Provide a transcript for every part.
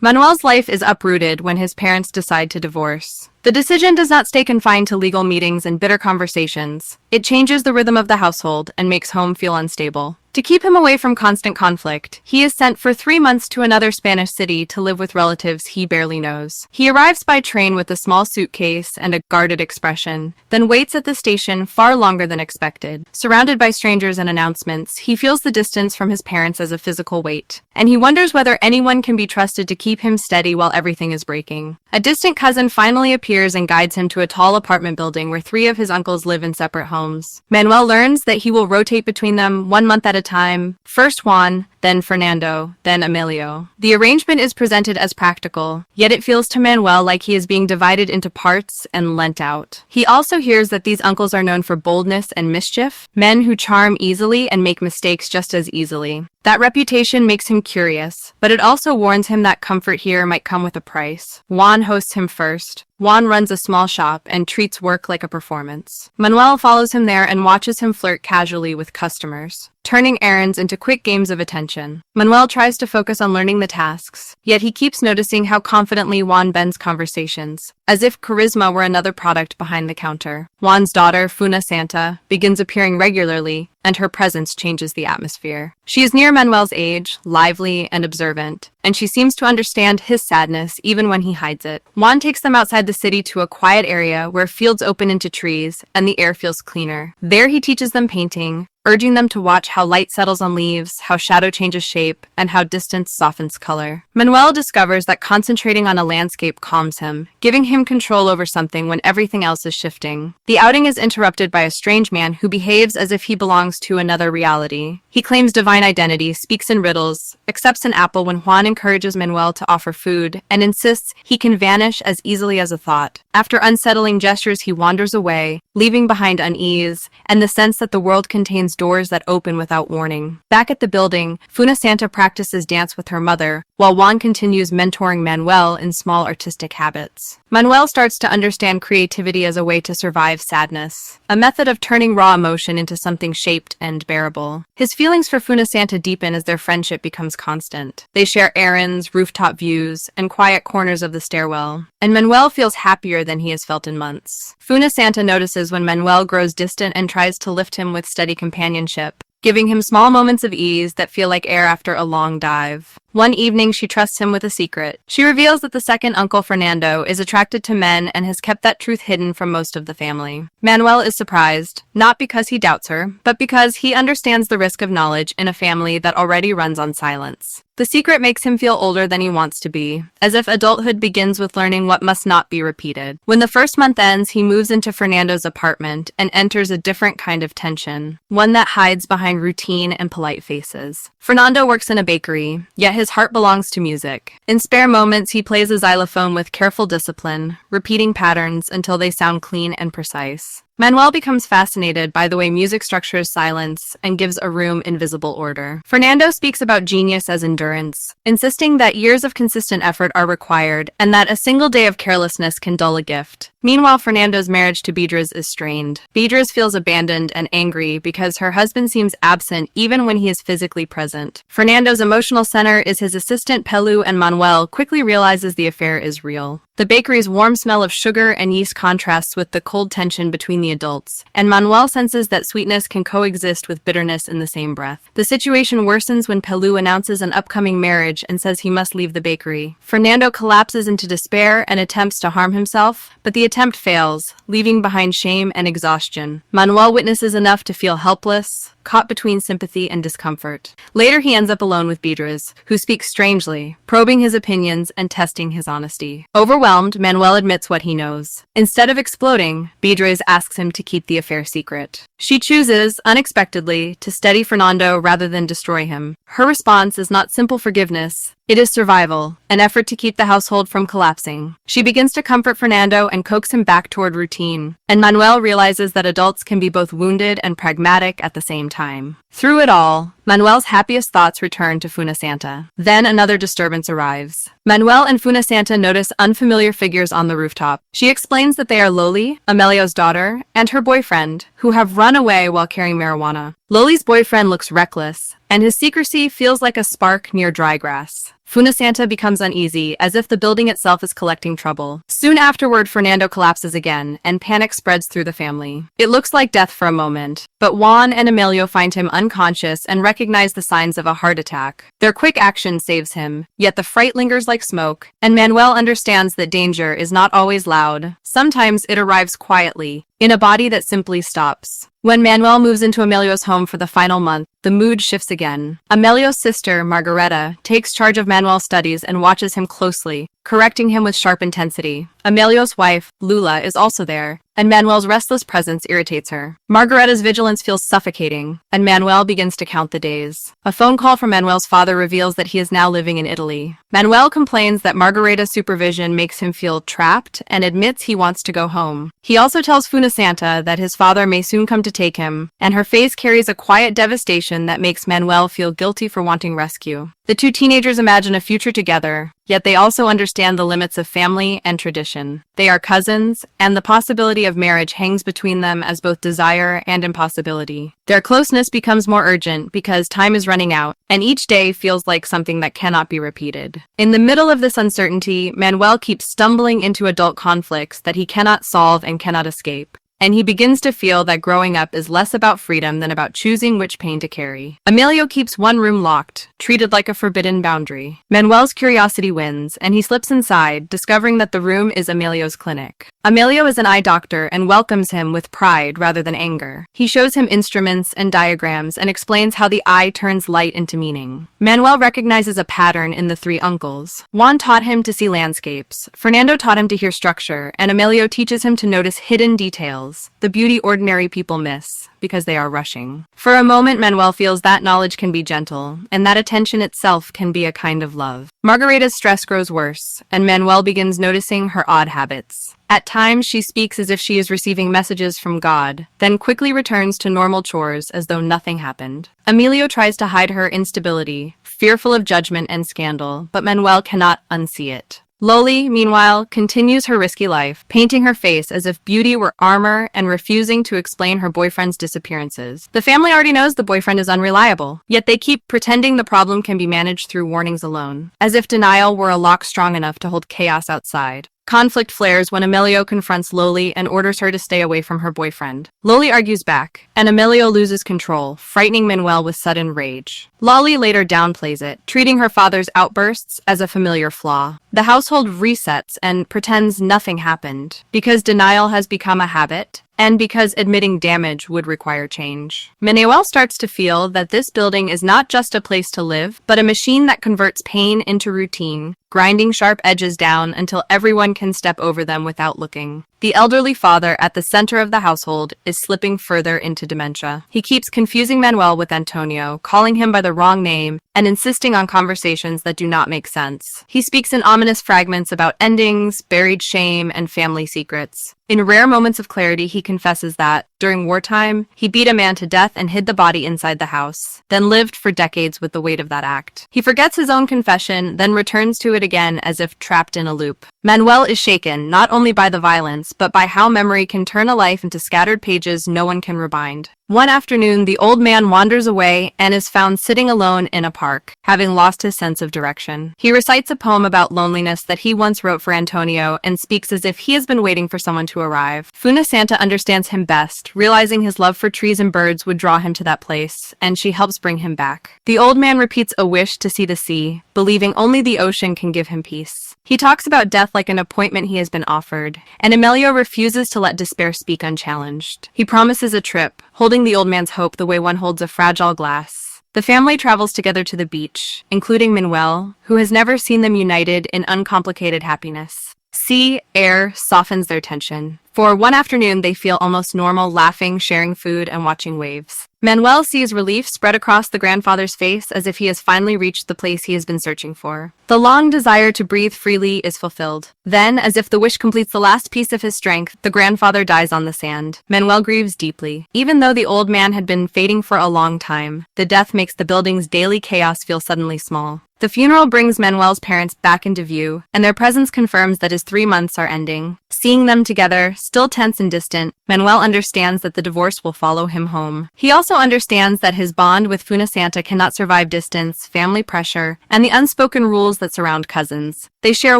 Manuel's life is uprooted when his parents decide to divorce. The decision does not stay confined to legal meetings and bitter conversations. It changes the rhythm of the household and makes home feel unstable. To keep him away from constant conflict, he is sent for 3 months to another Spanish city to live with relatives he barely knows. He arrives by train with a small suitcase and a guarded expression, then waits at the station far longer than expected. Surrounded by strangers and announcements, he feels the distance from his parents as a physical weight, and he wonders whether anyone can be trusted to keep him steady while everything is breaking. A distant cousin finally appears and guides him to a tall apartment building where 3 of his uncles live in separate homes. Manuel learns that he will rotate between them 1 month at a time, first Juan, then Fernando, then Emilio. The arrangement is presented as practical, yet it feels to Manuel like he is being divided into parts and lent out. He also hears that these uncles are known for boldness and mischief, men who charm easily and make mistakes just as easily. That reputation makes him curious, but it also warns him that comfort here might come with a price. Juan hosts him first. Juan runs a small shop and treats work like a performance. Manuel follows him there and watches him flirt casually with customers, turning errands into quick games of attention. Manuel tries to focus on learning the tasks, yet he keeps noticing how confidently Juan bends conversations, as if charisma were another product behind the counter. Juan's daughter, Funa Santa, begins appearing regularly, and her presence changes the atmosphere. She is near Manuel's age, lively and observant, and she seems to understand his sadness even when he hides it. Juan takes them outside the city to a quiet area where fields open into trees and the air feels cleaner. There he teaches them painting, urging them to watch how light settles on leaves, how shadow changes shape, and how distance softens color. Manuel discovers that concentrating on a landscape calms him, giving him control over something when everything else is shifting. The outing is interrupted by a strange man who behaves as if he belongs to another reality. He claims divine identity, speaks in riddles, accepts an apple when Juan encourages Manuel to offer food, and insists he can vanish as easily as a thought. After unsettling gestures, he wanders away, leaving behind unease and the sense that the world contains doors that open without warning. Back at the building, Funa Santa practices dance with her mother, while Juan continues mentoring Manuel in small artistic habits. Manuel starts to understand creativity as a way to survive sadness, a method of turning raw emotion into something shaped and bearable. His feelings for Funa Santa deepen as their friendship becomes constant. They share errands, rooftop views, and quiet corners of the stairwell, and Manuel feels happier than he has felt in months. Funa Santa notices when Manuel grows distant and tries to lift him with steady companionship, giving him small moments of ease that feel like air after a long dive. One evening, she trusts him with a secret. She reveals that the second uncle, Fernando, is attracted to men and has kept that truth hidden from most of the family. Manuel is surprised, not because he doubts her, but because he understands the risk of knowledge in a family that already runs on silence. The secret makes him feel older than he wants to be, as if adulthood begins with learning what must not be repeated. When the first month ends, he moves into Fernando's apartment and enters a different kind of tension, one that hides behind routine and polite faces. Fernando works in a bakery, yet his heart belongs to music. In spare moments, he plays a xylophone with careful discipline, repeating patterns until they sound clean and precise. Manuel becomes fascinated by the way music structures silence and gives a room invisible order. Fernando speaks about genius as endurance, insisting that years of consistent effort are required and that a single day of carelessness can dull a gift. Meanwhile, Fernando's marriage to Beatriz is strained. Beatriz feels abandoned and angry because her husband seems absent even when he is physically present. Fernando's emotional center is his assistant Pelu, and Manuel quickly realizes the affair is real. The bakery's warm smell of sugar and yeast contrasts with the cold tension between the adults, and Manuel senses that sweetness can coexist with bitterness in the same breath. The situation worsens when Pelu announces an upcoming marriage and says he must leave the bakery. Fernando collapses into despair and attempts to harm himself, but the attempt fails, leaving behind shame and exhaustion. Manuel witnesses enough to feel helpless, caught between sympathy and discomfort. Later, he ends up alone with Beatriz, who speaks strangely, probing his opinions and testing his honesty. Overwhelmed, Manuel admits what he knows. Instead of exploding, Beatriz asks him to keep the affair secret. She chooses, unexpectedly, to steady Fernando rather than destroy him. Her response is not simple forgiveness. It is survival, an effort to keep the household from collapsing. She begins to comfort Fernando and coax him back toward routine, and Manuel realizes that adults can be both wounded and pragmatic at the same time. Through it all, Manuel's happiest thoughts return to Funa Santa. Then another disturbance arrives. Manuel and Funa Santa notice unfamiliar figures on the rooftop. She explains that they are Loli, Amelio's daughter, and her boyfriend, who have run away while carrying marijuana. Loli's boyfriend looks reckless, and his secrecy feels like a spark near dry grass. Funisanta becomes uneasy, as if the building itself is collecting trouble. Soon afterward, Fernando collapses again, and panic spreads through the family. It looks like death for a moment, but Juan and Emilio find him unconscious and recognize the signs of a heart attack. Their quick action saves him, yet the fright lingers like smoke, and Manuel understands that danger is not always loud. Sometimes it arrives quietly, in a body that simply stops. When Manuel moves into Emilio's home for the final month, the mood shifts again. Emilio's sister, Margareta, takes charge of Manuel's studies and watches him closely, correcting him with sharp intensity. Emilio's wife, Lula, is also there, and Manuel's restless presence irritates her. Margareta's vigilance feels suffocating, and Manuel begins to count the days. A phone call from Manuel's father reveals that he is now living in Italy. Manuel complains that Margareta's supervision makes him feel trapped and admits he wants to go home. He also tells Funisanta that his father may soon come to take him, and her face carries a quiet devastation that makes Manuel feel guilty for wanting rescue. The two teenagers imagine a future together, yet they also understand the limits of family and tradition. They are cousins, and the possibility of marriage hangs between them as both desire and impossibility. Their closeness becomes more urgent because time is running out, and each day feels like something that cannot be repeated. In the middle of this uncertainty, Manuel keeps stumbling into adult conflicts that he cannot solve and cannot escape. And he begins to feel that growing up is less about freedom than about choosing which pain to carry. Emilio keeps one room locked, treated like a forbidden boundary. Manuel's curiosity wins, and he slips inside, discovering that the room is Emilio's clinic. Emilio is an eye doctor and welcomes him with pride rather than anger. He shows him instruments and diagrams and explains how the eye turns light into meaning. Manuel recognizes a pattern in the three uncles. Juan taught him to see landscapes, Fernando taught him to hear structure, and Emilio teaches him to notice hidden details, the beauty ordinary people miss because they are rushing. For a moment, Manuel feels that knowledge can be gentle, and that attention itself can be a kind of love. Margareta's stress grows worse, and Manuel begins noticing her odd habits. At times, she speaks as if she is receiving messages from God, then quickly returns to normal chores as though nothing happened. Emilio tries to hide her instability, fearful of judgment and scandal, but Manuel cannot unsee it. Loli, meanwhile, continues her risky life, painting her face as if beauty were armor and refusing to explain her boyfriend's disappearances. The family already knows the boyfriend is unreliable, yet they keep pretending the problem can be managed through warnings alone, as if denial were a lock strong enough to hold chaos outside. Conflict flares when Emilio confronts Loli and orders her to stay away from her boyfriend. Loli argues back, and Emilio loses control, frightening Manuel with sudden rage. Loli later downplays it, treating her father's outbursts as a familiar flaw. The household resets and pretends nothing happened, because denial has become a habit, and because admitting damage would require change. Manuel starts to feel that this building is not just a place to live, but a machine that converts pain into routine, grinding sharp edges down until everyone can step over them without looking. The elderly father at the center of the household is slipping further into dementia. He keeps confusing Manuel with Antonio, calling him by the wrong name, and insisting on conversations that do not make sense. He speaks in ominous fragments about endings, buried shame, and family secrets. In rare moments of clarity, he confesses that, during wartime, he beat a man to death and hid the body inside the house, then lived for decades with the weight of that act. He forgets his own confession, then returns to it again as if trapped in a loop. Manuel is shaken, not only by the violence, but by how memory can turn a life into scattered pages no one can rebind. One afternoon, the old man wanders away and is found sitting alone in a park, having lost his sense of direction. He recites a poem about loneliness that he once wrote for Antonio and speaks as if he has been waiting for someone to arrive. Funisanta understands him best, realizing his love for trees and birds would draw him to that place, and she helps bring him back. The old man repeats a wish to see the sea, believing only the ocean can give him peace. He talks about death like an appointment he has been offered, and Emilio refuses to let despair speak unchallenged. He promises a trip, holding the old man's hope the way one holds a fragile glass. The family travels together to the beach, including Manuel, who has never seen them united in uncomplicated happiness. Sea, air softens their tension. For one afternoon, they feel almost normal, laughing, sharing food, and watching waves. Manuel sees relief spread across the grandfather's face as if he has finally reached the place he has been searching for. The long desire to breathe freely is fulfilled. Then, as if the wish completes the last piece of his strength, the grandfather dies on the sand. Manuel grieves deeply. Even though the old man had been fading for a long time, the death makes the building's daily chaos feel suddenly small. The funeral brings Manuel's parents back into view, and their presence confirms that his 3 months are ending. Seeing them together, still tense and distant, Manuel understands that the divorce will follow him home. He also understands that his bond with Funasanta cannot survive distance, family pressure, and the unspoken rules that surround cousins. They share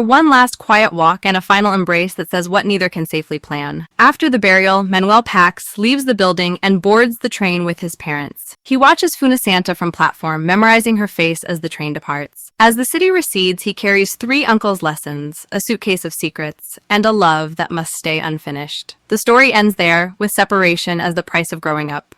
one last quiet walk and a final embrace that says what neither can safely plan. After the burial, Manuel packs, leaves the building, and boards the train with his parents. He watches Funasanta from platform, memorizing her face as the train departs. As the city recedes, he carries 3 uncles' lessons, a suitcase of secrets, and a love that must stay unfinished. The story ends there, with separation as the price of growing up.